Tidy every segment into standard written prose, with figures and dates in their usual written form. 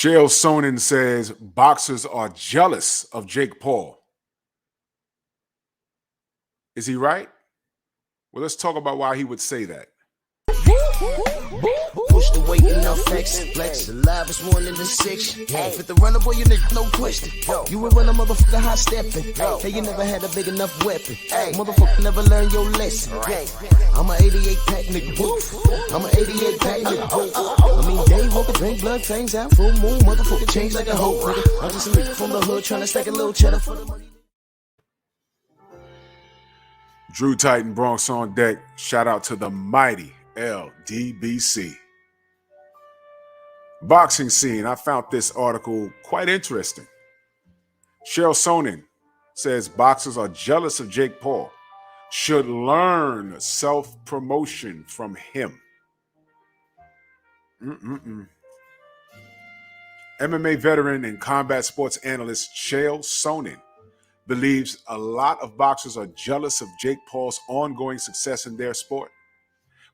Chael Sonnen says boxers are jealous of Jake Paul. Is he right? Well, let's talk about why he would say that. Push the weight enough flex. Alive is one in the six. Fit the runner, boy, you nigga, no question. You would run a motherfucker high stepping. Hey, you never had a big enough weapon. Motherfucker never learned your lesson. I'm an 88 pack nigga. I'm an 88 pack nigga. I mean, day walking, drink blood, things out, full moon, motherfucker change like a hoe, nigga. I'm just a nigga from the hood trying to stack a little cheddar for the money. Drew Titan, Bronx on deck. Shout out to the mighty LDBC. Boxing scene. I found this article quite interesting. Chael Sonnen says boxers are jealous of Jake Paul. Should learn self-promotion from him. MMA veteran and combat sports analyst Chael Sonnen believes a lot of boxers are jealous of Jake Paul's ongoing success in their sport.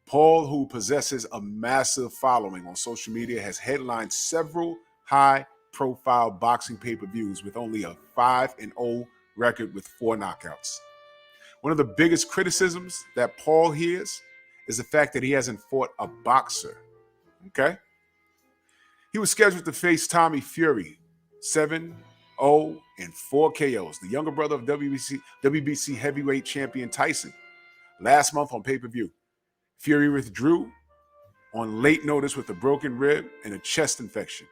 Paul, who possesses a massive following on social media, has headlined several high-profile boxing pay-per-views with only a 5-0 record with 4 knockouts. One of the biggest criticisms that Paul hears is the fact that he hasn't fought a boxer. Okay? He was scheduled to face Tommy Fury, 7-0 and 4 KOs, the younger brother of WBC heavyweight champion Tyson, last month on pay-per-view. Fury withdrew on late notice with a broken rib and a chest infection.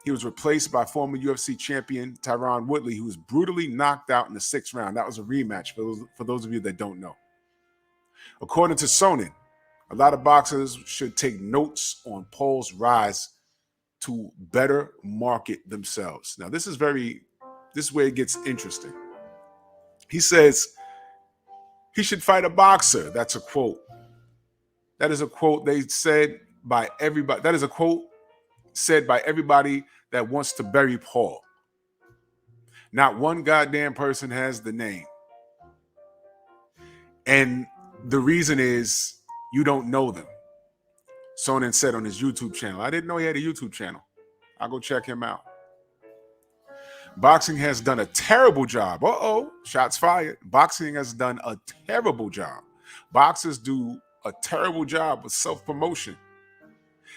He was replaced by former UFC champion Tyron Woodley, who was brutally knocked out in the 6th round. That was a rematch for those of you that don't know. According to Sonnen, a lot of boxers should take notes on Paul's rise to better market themselves. Now, this is where it gets interesting. He says he should fight a boxer. That's a quote. That is a quote they said by everybody. That is a quote said by everybody that wants to bury Paul. Not one goddamn person has the name. And the reason is you don't know them. Sonnen said on his YouTube channel. I didn't know he had a YouTube channel. I'll go check him out. Boxing has done a terrible job. Shots fired. Boxing has done a terrible job. Boxers do a terrible job with self-promotion.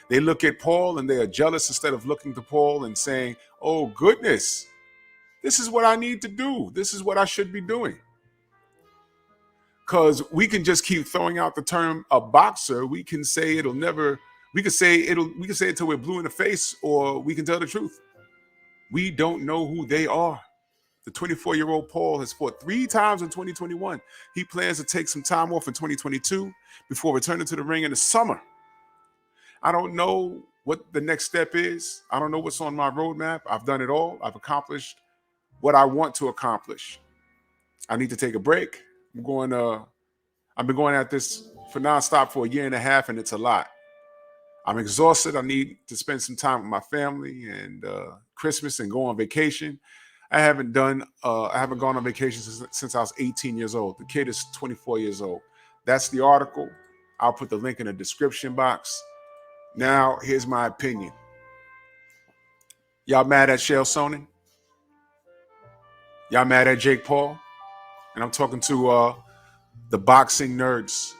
They look at Paul and they are jealous instead of looking to Paul and saying, oh goodness, this is what I need to do. This is what I should be doing. Because we can just keep throwing out the term a boxer. We can say it'll never, we can say it till we're blue in the face, or we can tell the truth. We don't know who they are. The 24-year-old Paul has fought 3 times in 2021. He plans to take some time off in 2022 before returning to the ring in the summer. I don't know what the next step is. I don't know what's on my roadmap. I've done it all. I've accomplished what I want to accomplish. I need to take a break. I've been going at this for nonstop for 1.5 years, and it's a lot. I'm exhausted. I need to spend some time with my family and Christmas and go on vacation. I haven't gone on vacation since I was 18 years old. The kid is 24 years old. That's the article. I'll put the link in the description box. Now, here's my opinion. Y'all mad at Chael Sonnen? Y'all mad at Jake Paul? And I'm talking to the boxing nerds.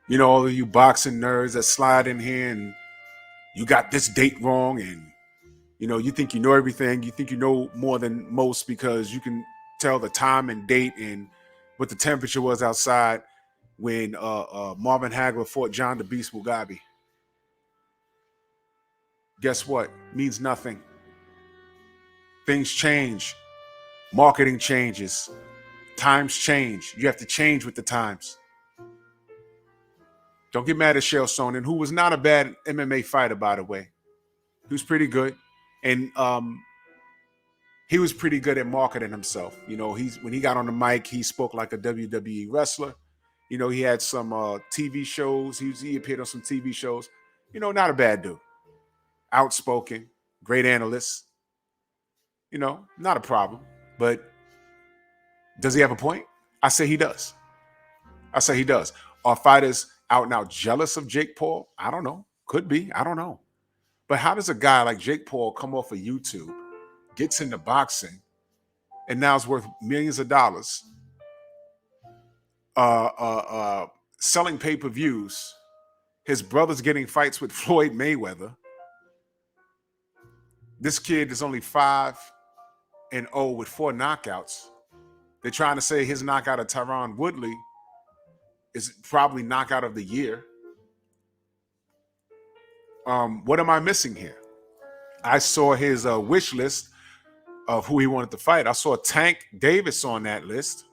You know, all of you boxing nerds that slide in here and you got this date wrong, and you know, you think you know everything. You think you know more than most because you can tell the time and date and what the temperature was outside when Marvin Hagler fought John the Beast Mugabe. Guess what? Means nothing. Things change. Marketing changes. Times change. You have to change with the times. Don't get mad at Chael Sonnen, who was not a bad MMA fighter, by the way. He was pretty good. And he was pretty good at marketing himself. You know, when he got on the mic, he spoke like a WWE wrestler. You know, he had some TV shows. He appeared on some TV shows. You know, not a bad dude. Outspoken, great analyst. You know, not a problem. But does he have a point? I say he does. Are fighters out and out jealous of Jake Paul? I don't know. Could be. I don't know. But how does a guy like Jake Paul come off of YouTube, gets into boxing, and now is worth millions of dollars, selling pay-per-views, his brother's getting fights with Floyd Mayweather. This kid is only 5-0 with 4 knockouts. They're trying to say his knockout of Tyron Woodley is probably knockout of the year. What am I missing here? I saw his wish list of who he wanted to fight. I saw Tank Davis on that list.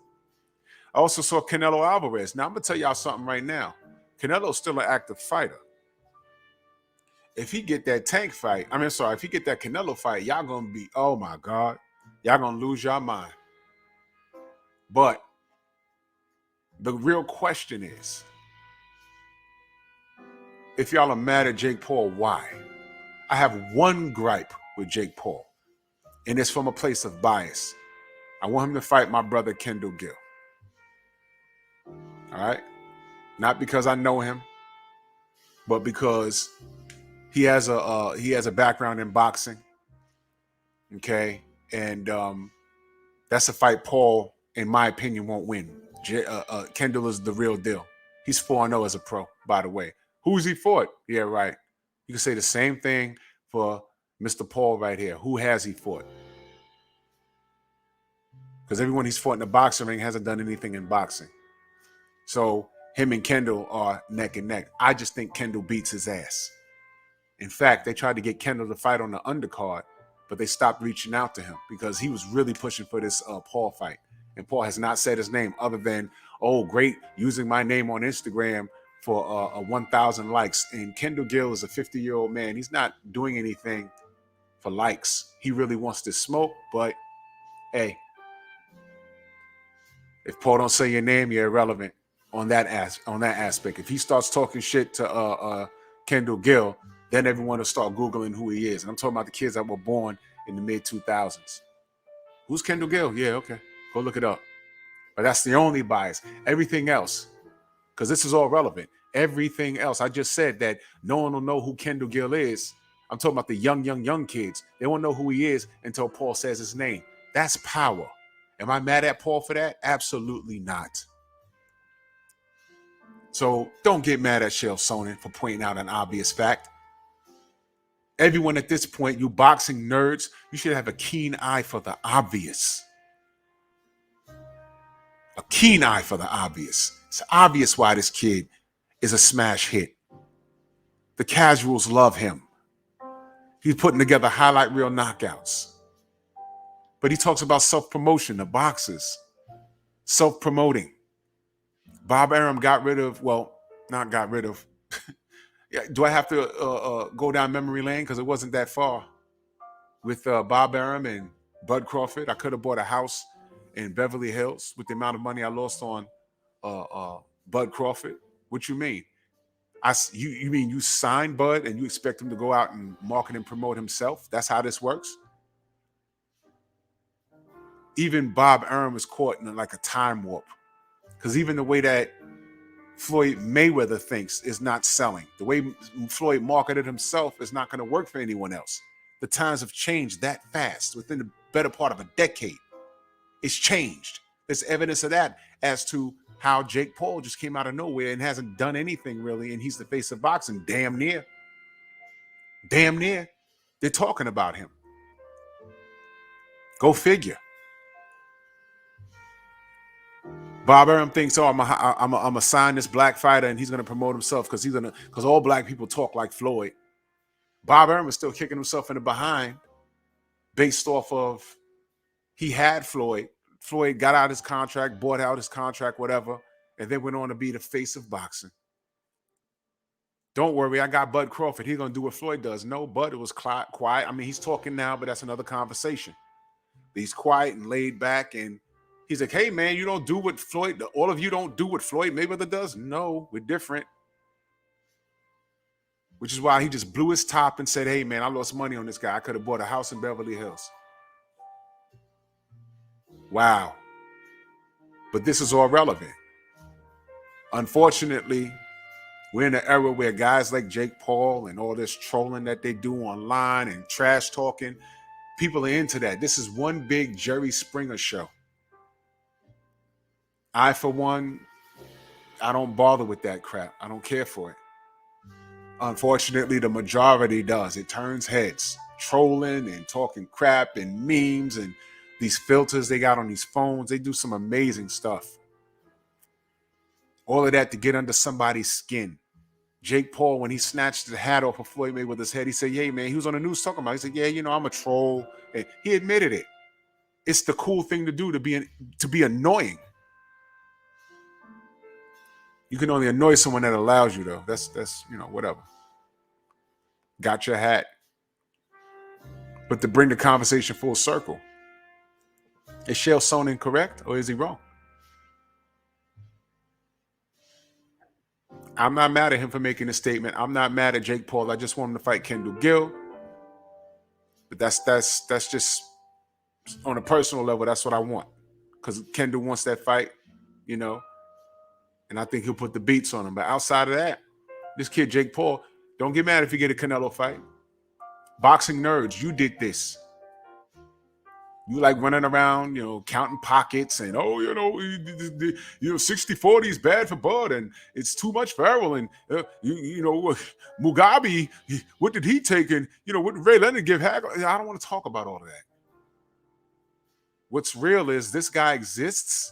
I also saw Canelo Alvarez. Now, I'm going to tell y'all something right now. Canelo's still an active fighter. If he get that Tank fight, if he get that Canelo fight, y'all going to be, oh my God, y'all going to lose your mind. But the real question is, if y'all are mad at Jake Paul, why? I have one gripe with Jake Paul, and it's from a place of bias. I want him to fight my brother Kendall Gill. All right? Not because I know him, but because he has a background in boxing. Okay? And that's a fight Paul, in my opinion, won't win. Kendall is the real deal. He's 4-0 as a pro, by the way. Who's he fought? Yeah, right. You can say the same thing for Mr. Paul right here. Who has he fought? Because everyone he's fought in the boxing ring hasn't done anything in boxing. So him and Kendall are neck and neck. I just think Kendall beats his ass. In fact, they tried to get Kendall to fight on the undercard, but they stopped reaching out to him because he was really pushing for this Paul fight. And Paul has not said his name other than, oh, great, using my name on Instagram for 1,000 likes. And Kendall Gill is a 50-year-old man. He's not doing anything for likes. He really wants to smoke, but hey, if Paul don't say your name, you're irrelevant on that aspect. If he starts talking shit to Kendall Gill, then everyone will start Googling who he is. And I'm talking about the kids that were born in the mid-2000s. Who's Kendall Gill? Yeah, okay. Go look it up. But that's the only bias. Everything else, because this is all relevant. Everything else, I just said that no one will know who Kendall Gill is. I'm talking about the young kids. They won't know who he is until Paul says his name. That's power. Am I mad at Paul for that? Absolutely not. So don't get mad at Chael Sonnen for pointing out an obvious fact. Everyone at this point, you boxing nerds, you should have a keen eye for the obvious. A keen eye for the obvious. It's obvious why this kid is a smash hit. The casuals love him. He's putting together highlight reel knockouts. But he talks about self-promotion, the boxers. Self-promoting. Bob Arum not got rid of. Do I have to go down memory lane? Because it wasn't that far. With Bob Arum and Bud Crawford, I could have bought a house in Beverly Hills with the amount of money I lost on Bud Crawford. What you mean? You mean you sign Bud and you expect him to go out and market and promote himself? That's how this works? Even Bob Arum was caught in like a time warp. Because even the way that Floyd Mayweather thinks is not selling. The way Floyd marketed himself is not going to work for anyone else. The times have changed that fast within the better part of a decade. It's changed. There's evidence of that as to how Jake Paul just came out of nowhere and hasn't done anything really, and he's the face of boxing. Damn near. Damn near. They're talking about him. Go figure. Bob Arum thinks, I'm gonna sign this black fighter and he's gonna promote himself because all black people talk like Floyd. Bob Arum is still kicking himself in the behind based off of he had Floyd. Floyd got out his contract, bought out his contract, whatever, and then went on to be the face of boxing. Don't worry, I got Bud Crawford. He's gonna do what Floyd does. No, Bud was quiet. I mean, he's talking now, but that's another conversation. He's quiet and laid back, and he's like, hey, man, you don't do what all of you don't do what Floyd Mayweather does? No, we're different. Which is why he just blew his top and said, hey, man, I lost money on this guy. I could have bought a house in Beverly Hills. Wow. But this is all relevant. Unfortunately, We're in an era where guys like Jake Paul and all this trolling that they do online and trash talking, people are into that. This is one big Jerry Springer show. I, for one, I don't bother with that crap. I don't care for it. Unfortunately, the majority does. It turns heads. Trolling and talking crap and memes and these filters they got on these phones. They do some amazing stuff. All of that to get under somebody's skin. Jake Paul, when he snatched the hat off of Floyd Mayweather's head, he said, "Yeah, man," he was on the news talking about it. He said, "Yeah, I'm a troll." And he admitted it. It's the cool thing to do, to be annoying. You can only annoy someone that allows you, though. That's whatever. Got your hat. But to bring the conversation full circle, is Chael Sonnen correct or is he wrong? I'm not mad at him for making a statement. I'm not mad at Jake Paul. I just want him to fight Kendall Gill. But that's just on a personal level. That's what I want, because Kendall wants that fight, and I think he'll put the beats on him. But outside of that, this kid Jake Paul, don't get mad if you get a Canelo fight. Boxing nerds, you did this. You like running around, counting pockets and 60-40 is bad for Bud and it's too much for Errol and Mugabe, what did he take and what did Ray Leonard give Hagler? I don't want to talk about all of that. What's real is this guy exists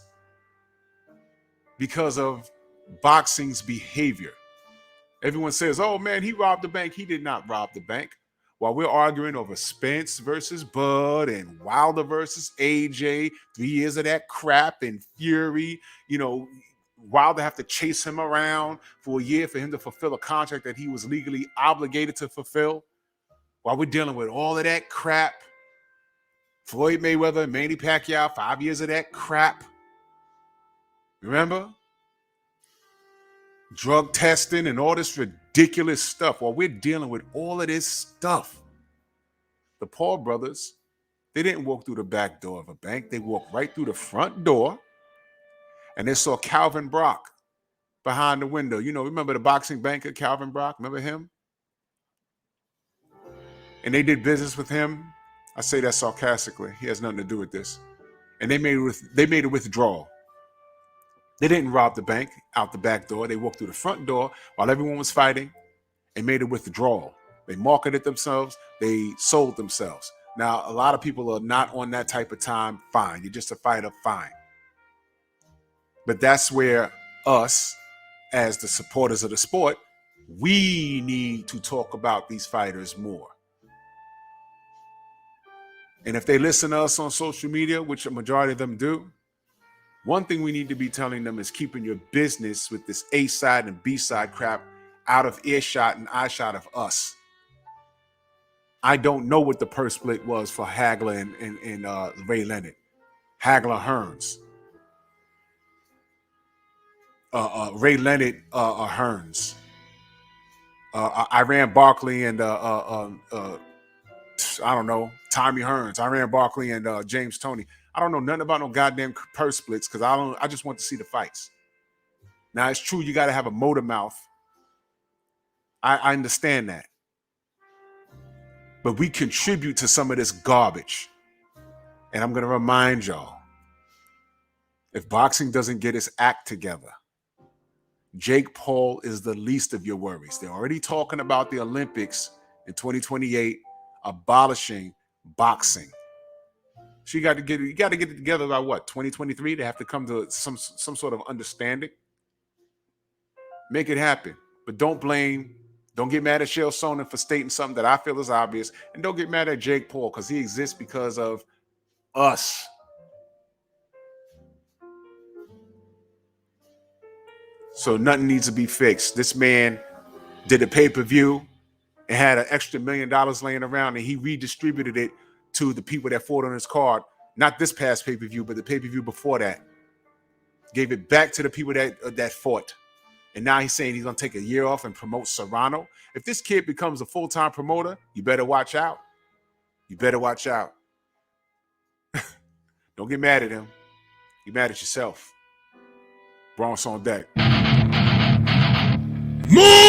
because of boxing's behavior. Everyone says, "Oh man, he robbed the bank." He did not rob the bank. While we're arguing over Spence versus Bud and Wilder versus AJ, 3 years of that crap and Fury, Wilder have to chase him around for a year for him to fulfill a contract that he was legally obligated to fulfill. While we're dealing with all of that crap, Floyd Mayweather, Manny Pacquiao, 5 years of that crap. Remember? Drug testing and all this ridiculous stuff. While we're dealing with all of this stuff, the Paul brothers, they didn't walk through the back door of a bank. They walked right through the front door, and they saw Calvin Brock behind the window. Remember the boxing banker, Calvin Brock? Remember him? And they did business with him. I say that sarcastically. He has nothing to do with this. And they made a withdrawal. They didn't rob the bank out the back door. They walked through the front door while everyone was fighting and made a withdrawal. They marketed themselves. They sold themselves. Now, a lot of people are not on that type of time. Fine. You're just a fighter. Fine. But that's where us, as the supporters of the sport, we need to talk about these fighters more. And if they listen to us on social media, which a majority of them do, one thing we need to be telling them is keeping your business with this A side and B side crap out of earshot and eyeshot of us. I don't know what the purse split was for Hagler and Ray Leonard. Hagler Hearns. Ray Leonard Hearns. Iran Barkley and I don't know, Tommy Hearns. Iran Barkley and James Toney. I don't know nothing about no goddamn purse splits because I just want to see the fights. Now, it's true you got to have a motor mouth. I understand that. But we contribute to some of this garbage. And I'm going to remind y'all, if boxing doesn't get its act together, Jake Paul is the least of your worries. They're already talking about the Olympics in 2028 abolishing boxing. So you got to get it together by what, 2023? They have to come to some sort of understanding. Make it happen. But don't get mad at Chael Sonnen for stating something that I feel is obvious. And don't get mad at Jake Paul because he exists because of us. So nothing needs to be fixed. This man did a pay-per-view and had an extra $1 million laying around, and he redistributed it to the people that fought on his card. Not this past pay-per-view, but the pay-per-view before that. Gave it back to the people that fought. And now he's saying he's going to take a year off and promote Serrano. If this kid becomes a full-time promoter, you better watch out. You better watch out. Don't get mad at him. Get mad at yourself. Bronx on deck. Move!